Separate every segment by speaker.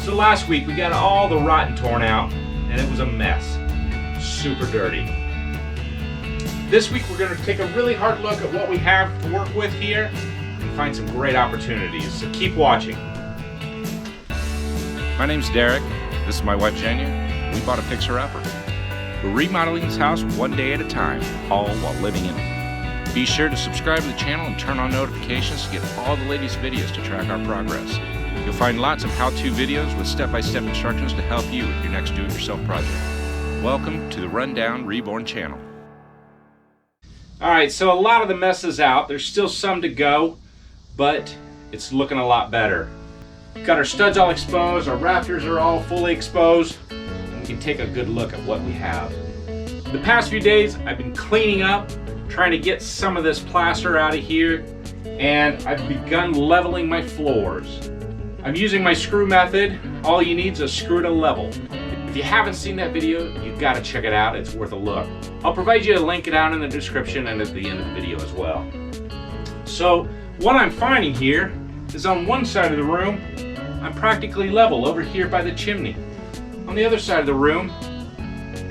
Speaker 1: So last week we got all the rotten torn out and it was a mess. Super dirty. This week we're going to take a really hard look at what we have to work with here and find some great opportunities. So keep watching.
Speaker 2: My name's Deric. This is my wife Jenya. We bought a fixer-upper. We're remodeling this house one day at a time, all while living in it. Be sure to subscribe to the channel and turn on notifications to get all the latest videos to track our progress. You'll find lots of how-to videos with step-by-step instructions to help you with your next do-it-yourself project. Welcome to the Rundown Reborn channel.
Speaker 1: Alright, so a lot of the mess is out. There's still some to go, but it's looking a lot better. Got our studs all exposed, our rafters are all fully exposed, and we can take a good look at what we have. The past few days I've been cleaning up, trying to get some of this plaster out of here, and I've begun leveling my floors. I'm using my screw method. All you need is a screw to level. If you haven't seen that video, you've got to check it out. It's worth a look. I'll provide you a link down in the description and at the end of the video as well. So what I'm finding here is on one side of the room, I'm practically level over here by the chimney. On the other side of the room,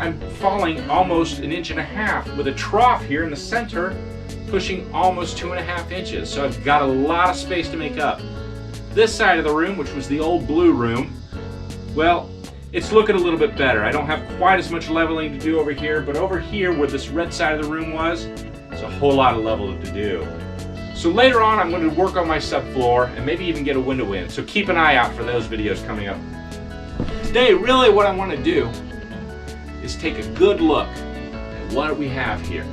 Speaker 1: I'm falling almost 1.5 inches with a trough here in the center pushing almost 2.5 inches. So I've got a lot of space to make up. This side of the room, which was the old blue room, well, it's looking a little bit better. I don't have quite as much leveling to do over here, but over here where this red side of the room was, there's a whole lot of leveling to do. So later on, I'm going to work on my subfloor and maybe even get a window in. So keep an eye out for those videos coming up. Today, really what I want to do is take a good look at what we have here.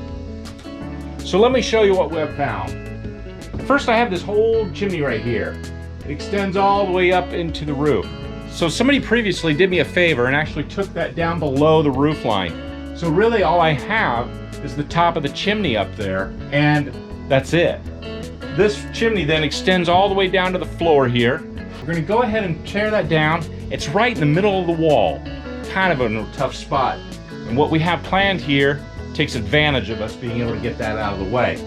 Speaker 1: So let me show you what we've found. First, I have this whole chimney right here. It extends all the way up into the roof. So somebody previously did me a favor and actually took that down below the roof line. So really all I have is the top of the chimney up there, and that's it. This chimney then extends all the way down to the floor here. We're going to go ahead and tear that down. It's right in the middle of the wall, kind of in a tough spot. And what we have planned here takes advantage of us being able to get that out of the way.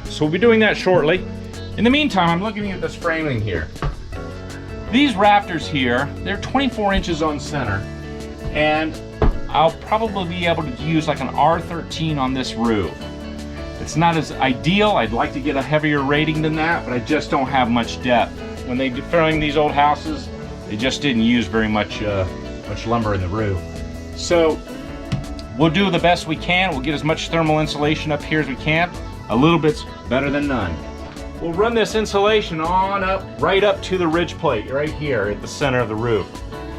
Speaker 1: So we'll be doing that shortly. In the meantime, I'm looking at this framing here. These rafters here, they're 24 inches on center, and I'll probably be able to use like an R13 on this roof. It's not as ideal. I'd like to get a heavier rating than that, but I just don't have much depth. When they framed these old houses, they just didn't use very much lumber in the roof. So we'll do the best we can. We'll get as much thermal insulation up here as we can. A little bit's better than none. We'll run this insulation on up, right up to the ridge plate, right here at the center of the roof.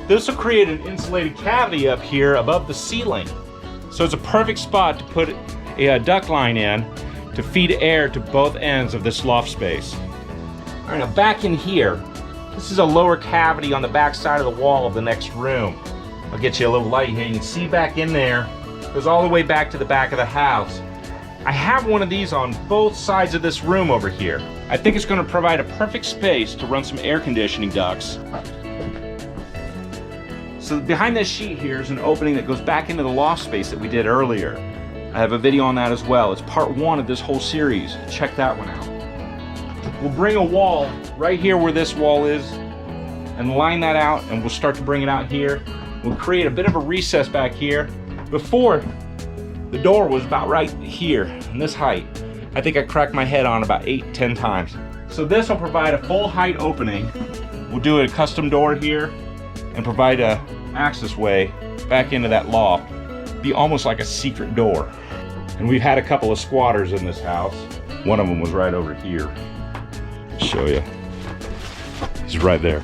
Speaker 1: This will create an insulated cavity up here above the ceiling. So it's a perfect spot to put a duct line in to feed air to both ends of this loft space. All right, now back in here, this is a lower cavity on the back side of the wall of the next room. I'll get you a little light here. You can see back in there, it goes all the way back to the back of the house. I have one of these on both sides of this room over here. I think it's going to provide a perfect space to run some air conditioning ducts. So behind this sheet here is an opening that goes back into the loft space that we did earlier. I have a video on that as well. It's part 1 of this whole series. Check that one out. We'll bring a wall right here where this wall is and line that out, and we'll start to bring it out here. We'll create a bit of a recess back here. Before, the door was about right here in this height. I think I cracked my head on about 8-10 times. So this will provide a full height opening. We'll do a custom door here and provide a access way back into that loft. Be almost like a secret door. And we've had a couple of squatters in this house. One of them was right over here. I'll show you. He's right there.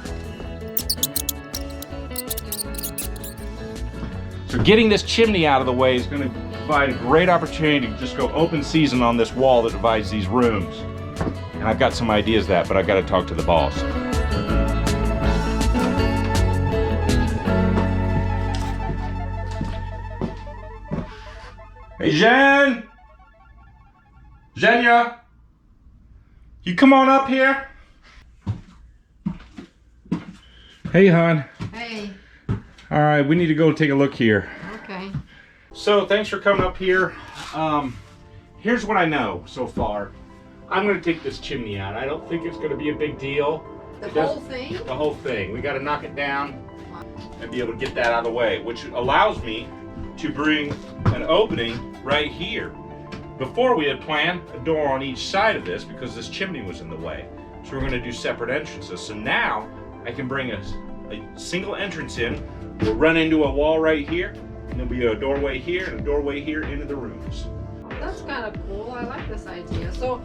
Speaker 1: So getting this chimney out of the way is going to provide a great opportunity to just go open season on this wall that divides these rooms. And I've got some ideas of that, but I've got to talk to the boss. Hey, Jen! Jenya! You come on up here. Hey, hon.
Speaker 3: Hey.
Speaker 1: All right, we need to go take a look here.
Speaker 3: Okay.
Speaker 1: So thanks for coming up here. Here's what I know so far. I'm going to take this chimney out. I don't think it's going to be a big deal.
Speaker 3: The whole thing?
Speaker 1: The whole thing. We got to knock it down. and be able to get that out of the way, which allows me to bring an opening right here. Before we had planned a door on each side of this because this chimney was in the way. So we're going to do separate entrances. So now I can bring a single entrance in. We'll run into a wall right here, and there'll be a doorway here and a doorway here into the rooms.
Speaker 3: That's kind of cool. I like this idea. So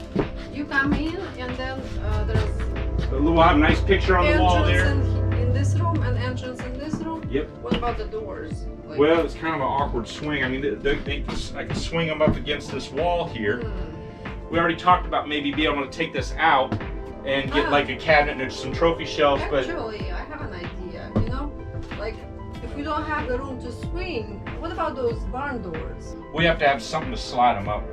Speaker 3: you come in and then there's
Speaker 1: We'll have a nice picture on the wall there.
Speaker 3: in this room and entrance in this room.
Speaker 1: Yep.
Speaker 3: What about the doors? Like,
Speaker 1: Well, it's kind of an awkward swing. I mean, I can swing them up against this wall here. We already talked about maybe being able to take this out and get like a cabinet and some trophy shelves.
Speaker 3: Actually, I have an idea. You know, like if we don't have the room to swing, what about those barn doors?
Speaker 1: We have to have something to slide them up,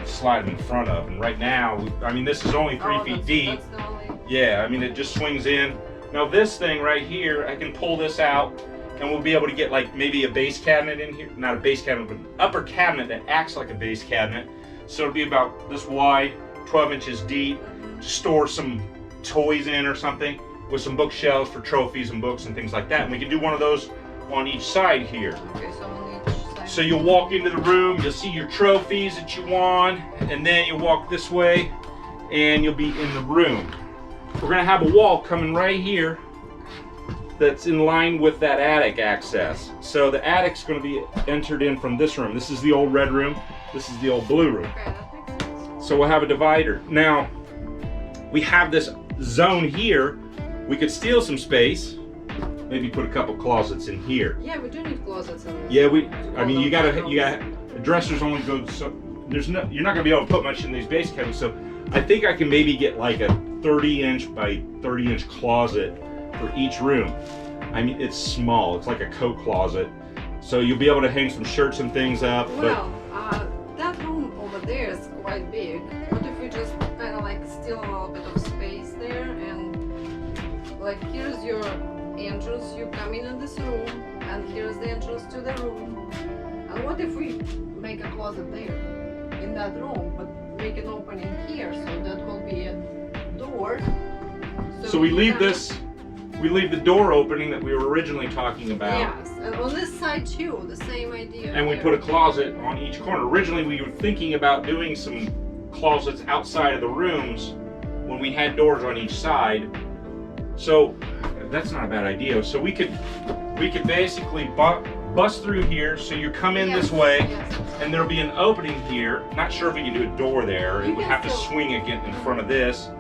Speaker 1: slide them in front of. And right now, I mean, this is only 3 feet deep.
Speaker 3: That's the only...
Speaker 1: Yeah, I mean, it just swings in. Now this thing right here, I can pull this out and we'll be able to get like maybe a base cabinet in here. Not a base cabinet, but an upper cabinet that acts like a base cabinet. So it'll be about this wide, 12 inches deep, to store some toys in or something, with some bookshelves for trophies and books and things like that. And we can do one of those on each side here.
Speaker 3: Okay, so on each side.
Speaker 1: So you'll walk into the room, you'll see your trophies that you won, and then you'll walk this way and you'll be in the room. We're gonna have a wall coming right here that's in line with that attic access. So the attic's gonna be entered in from this room. This is the old red room, this is the old blue room.
Speaker 3: Okay, that makes sense.
Speaker 1: So we'll have a divider. Now, we have this zone here. We could steal some space, maybe put a couple closets in here.
Speaker 3: Yeah, we do need closets in this.
Speaker 1: Yeah, I mean, you got the dressers only go so, you're not gonna be able to put much in these base cabinets. So I think I can maybe get like a 30-inch by 30-inch closet for each room. I mean, it's small, it's like a coat closet. So you'll be able to hang some shirts and things up.
Speaker 3: Well, that room over there is quite big. What if we just kind of like steal a little bit of space there and like here's your entrance, you come in this room, and here's the entrance to the room. And what if we make a closet there in that room, but make an opening here, so that will be a door.
Speaker 1: So we leave the door opening that we were originally talking about.
Speaker 3: Yes, and on this side too, the same idea.
Speaker 1: And we
Speaker 3: here.
Speaker 1: put a closet on each corner. Originally we were thinking about doing some closets outside of the rooms when we had doors on each side. So that's not a bad idea. So we could basically bust through here. So you come in this way, and there'll be an opening here. Not sure if we can do a door there. It would have to swing again in front of this,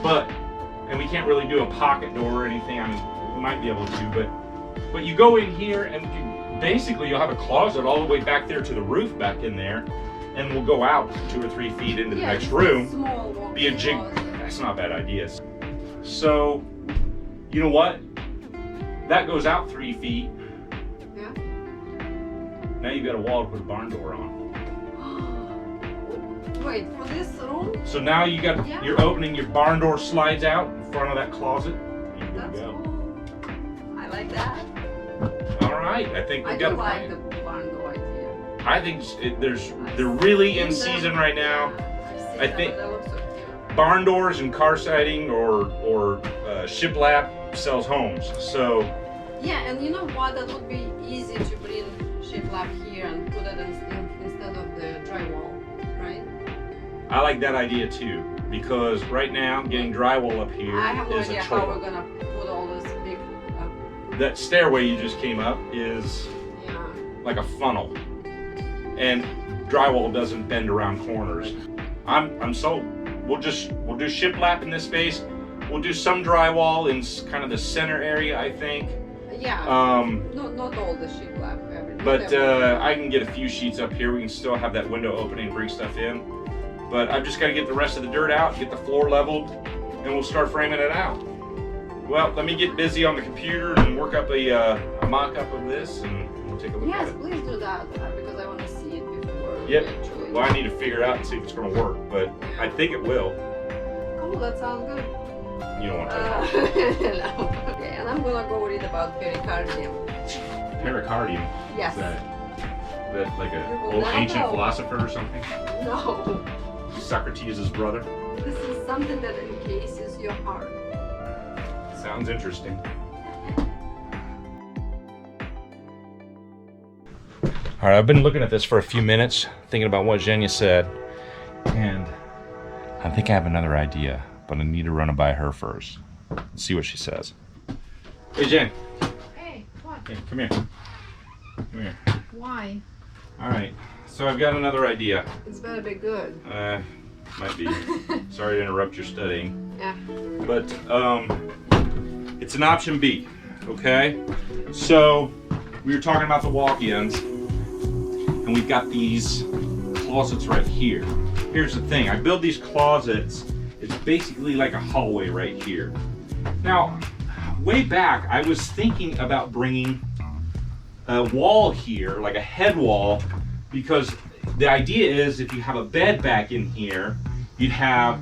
Speaker 1: and we can't really do a pocket door or anything. I mean, we might be able to, but you go in here and basically you'll have a closet all the way back there to the roof back in there, and we'll go out 2 or 3 feet into the next room. Be a jig. That's not a bad idea. So, you know what? That goes out 3 feet.
Speaker 3: Yeah.
Speaker 1: Now you've got a wall to put a barn door on.
Speaker 3: Wait, for this room?
Speaker 1: So now you got your opening, your barn door slides out in front of that closet. Here
Speaker 3: That's
Speaker 1: we go.
Speaker 3: cool. I like that.
Speaker 1: All right, I think we got a
Speaker 3: like
Speaker 1: plan.
Speaker 3: the barn door idea.
Speaker 1: I think they're really in season right now. I think barn doors and car siding or shiplap sells homes. So
Speaker 3: yeah, and you know what? That would be easy to bring shiplap here and put it instead of the drywall, right?
Speaker 1: I like that idea too, because right now getting drywall up here
Speaker 3: I have no
Speaker 1: is a
Speaker 3: idea
Speaker 1: chore.
Speaker 3: how we're gonna put all this big.
Speaker 1: That stairway you just came up is
Speaker 3: Yeah.
Speaker 1: like a funnel, and drywall doesn't bend around corners. I'm sold. We'll do shiplap in this space. We'll do some drywall in kind of the center area, I think.
Speaker 3: Yeah. Not all the shiplap.
Speaker 1: But I can get a few sheets up here. We can still have that window opening and bring stuff in. But I've just got to get the rest of the dirt out, get the floor leveled, and we'll start framing it out. Well, let me get busy on the computer and work up a mock-up of this, and we'll take a look at
Speaker 3: Yes,
Speaker 1: it.
Speaker 3: please do that because I want to see it before.
Speaker 1: Yep.
Speaker 3: Actually.
Speaker 1: Well, I need to figure it out and see if it's going to work, but I think it will.
Speaker 3: Cool, that sounds good.
Speaker 1: You don't want to
Speaker 3: No. Okay, and I'm gonna go read about pericardium.
Speaker 1: Pericardium.
Speaker 3: Yes.
Speaker 1: Is that like
Speaker 3: You
Speaker 1: an
Speaker 3: will
Speaker 1: old
Speaker 3: not
Speaker 1: ancient
Speaker 3: know.
Speaker 1: philosopher or something?
Speaker 3: No.
Speaker 1: Socrates' brother?
Speaker 3: This is something that encases your heart.
Speaker 1: Sounds interesting. All right, I've been looking at this for a few minutes, thinking about what Zhenya said, and I think I have another idea, but I need to run it by her first. Let's see what she says. Hey, Jen.
Speaker 3: Hey, what?
Speaker 1: Hey, come here. Come here.
Speaker 3: Why?
Speaker 1: All right, so I've got another idea.
Speaker 3: It's better be good.
Speaker 1: Might be. Sorry to interrupt your studying.
Speaker 3: Yeah.
Speaker 1: But it's an option B, okay? So we were talking about the walk-ins, and we've got these closets right here. Here's the thing, I build these closets, it's basically like a hallway right here. Now, way back, I was thinking about bringing a wall here, like a head wall, because the idea is if you have a bed back in here, you'd have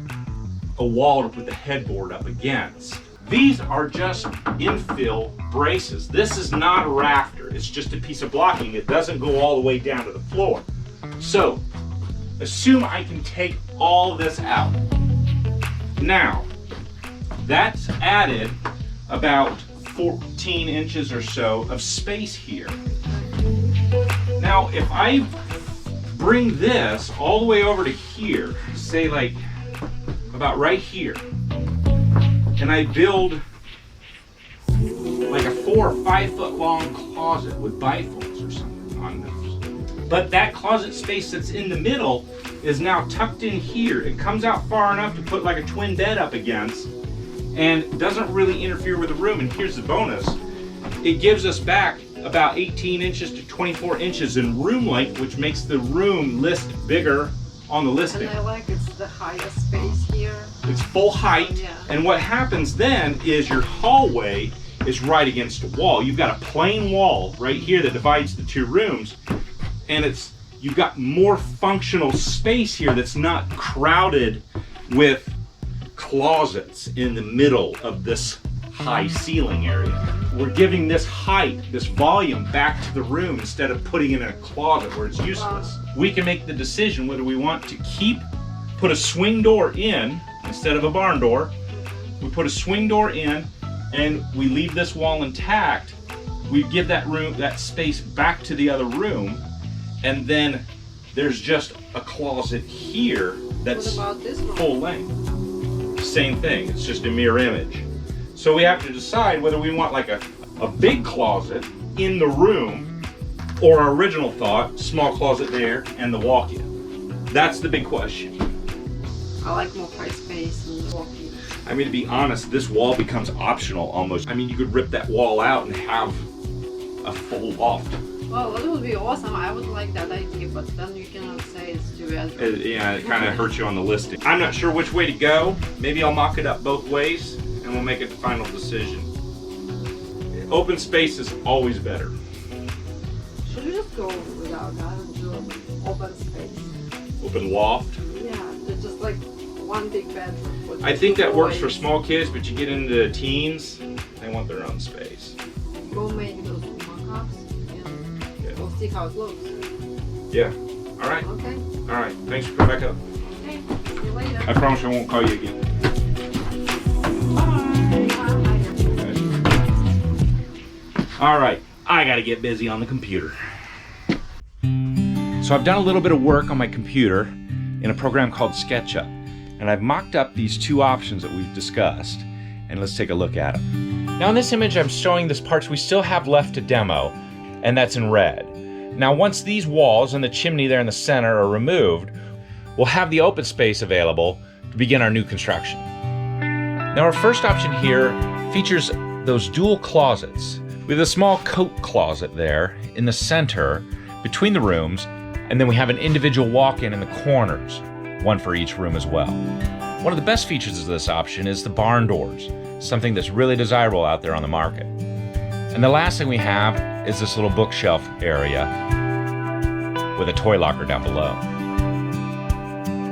Speaker 1: a wall to put the headboard up against. These are just infill braces. This is not a rafter, it's just a piece of blocking. It doesn't go all the way down to the floor. So, assume I can take all of this out. Now, that's added about 14 inches or so of space here. Now, if I bring this all the way over to here, say like about right here, and I build like a 4 or 5 foot long closet with bifolds or something on those. But that closet space that's in the middle is now tucked in here. It comes out far enough to put like a twin bed up against and doesn't really interfere with the room. And here's the bonus. It gives us back about 18 inches to 24 inches in room length, which makes the room list bigger on the listing.
Speaker 3: And I like it's the highest space here.
Speaker 1: It's full height,
Speaker 3: Yeah.
Speaker 1: and what happens then is your hallway is right against a wall. You've got a plain wall right here that divides the two rooms, and you've got more functional space here that's not crowded with closets in the middle of this high ceiling area. We're giving this height, this volume back to the room instead of putting it in a closet where it's useless. We can make the decision whether we want to put a swing door in instead of a barn door. We put a swing door in and we leave this wall intact. We give that space back to the other room, and then there's just a closet here that's
Speaker 3: What about this one?
Speaker 1: full length. Same thing, it's just a mirror image. So we have to decide whether we want like a big closet in the room, or our original thought, small closet there and the walk-in. That's the big question.
Speaker 3: I like more high space and walking.
Speaker 1: I mean, to be honest, this wall becomes optional almost. I mean, you could rip that wall out and have a full loft.
Speaker 3: Well, that would be awesome. I would like that idea, but then you cannot say it's too bad.
Speaker 1: Yeah, it kind of hurts you on the listing. I'm not sure which way to go. Maybe I'll mock it up both ways and we'll make a final decision. Open space is always better.
Speaker 3: Should we just go without that and do open space?
Speaker 1: Open loft.
Speaker 3: Yeah, it's just like one big bedroom. With
Speaker 1: I think
Speaker 3: two
Speaker 1: that works for
Speaker 3: boys.
Speaker 1: small kids, but you get into teens, they want their own space.
Speaker 3: Go make those mock-ups and
Speaker 1: Yeah.
Speaker 3: we'll see how it looks.
Speaker 1: Yeah. All right.
Speaker 3: Okay.
Speaker 1: All right. Thanks for coming back up.
Speaker 3: Okay. See you later.
Speaker 1: I promise I won't call you again. All right, I gotta get busy on the computer. So I've done a little bit of work on my computer in a program called SketchUp, and I've mocked up these two options that we've discussed, and let's take a look at them. Now in this image I'm showing the parts we still have left to demo, and that's in red. Now once these walls and the chimney there in the center are removed, we'll have the open space available to begin our new construction. Now our first option here features those dual closets. We have a small coat closet there in the center between the rooms, and then we have an individual walk-in in the corners, one for each room as well. One of the best features of this option is the barn doors, something that's really desirable out there on the market. And the last thing we have is this little bookshelf area with a toy locker down below.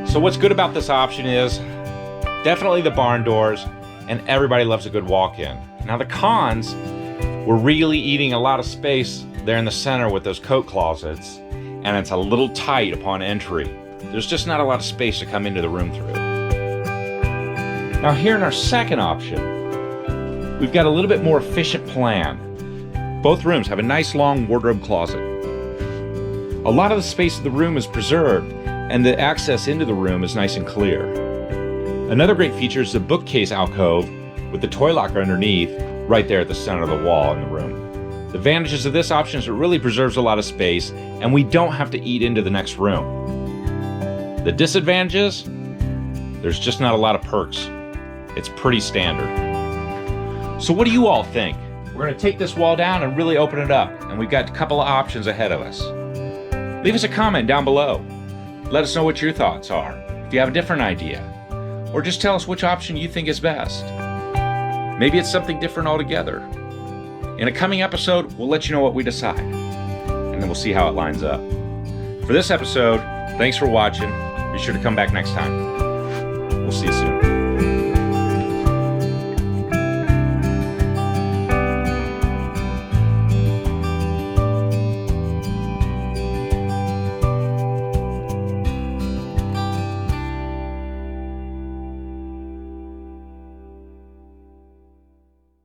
Speaker 1: So what's good about this option is definitely the barn doors, and everybody loves a good walk-in. Now the cons, we're really eating a lot of space there in the center with those coat closets, and it's a little tight upon entry. There's just not a lot of space to come into the room through. Now here in our second option, we've got a little bit more efficient plan. Both rooms have a nice long wardrobe closet. A lot of the space of the room is preserved, and the access into the room is nice and clear. Another great feature is the bookcase alcove with the toy locker underneath, right there at the center of the wall in the room. The advantages of this option is it really preserves a lot of space, and we don't have to eat into the next room. The disadvantages? There's just not a lot of perks. It's pretty standard. So what do you all think? We're going to take this wall down and really open it up, and we've got a couple of options ahead of us. Leave us a comment down below. Let us know what your thoughts are, if you have a different idea, or just tell us which option you think is best. Maybe it's something different altogether. In a coming episode, we'll let you know what we decide, and then we'll see how it lines up. For this episode, thanks for watching. Be sure to come back next time.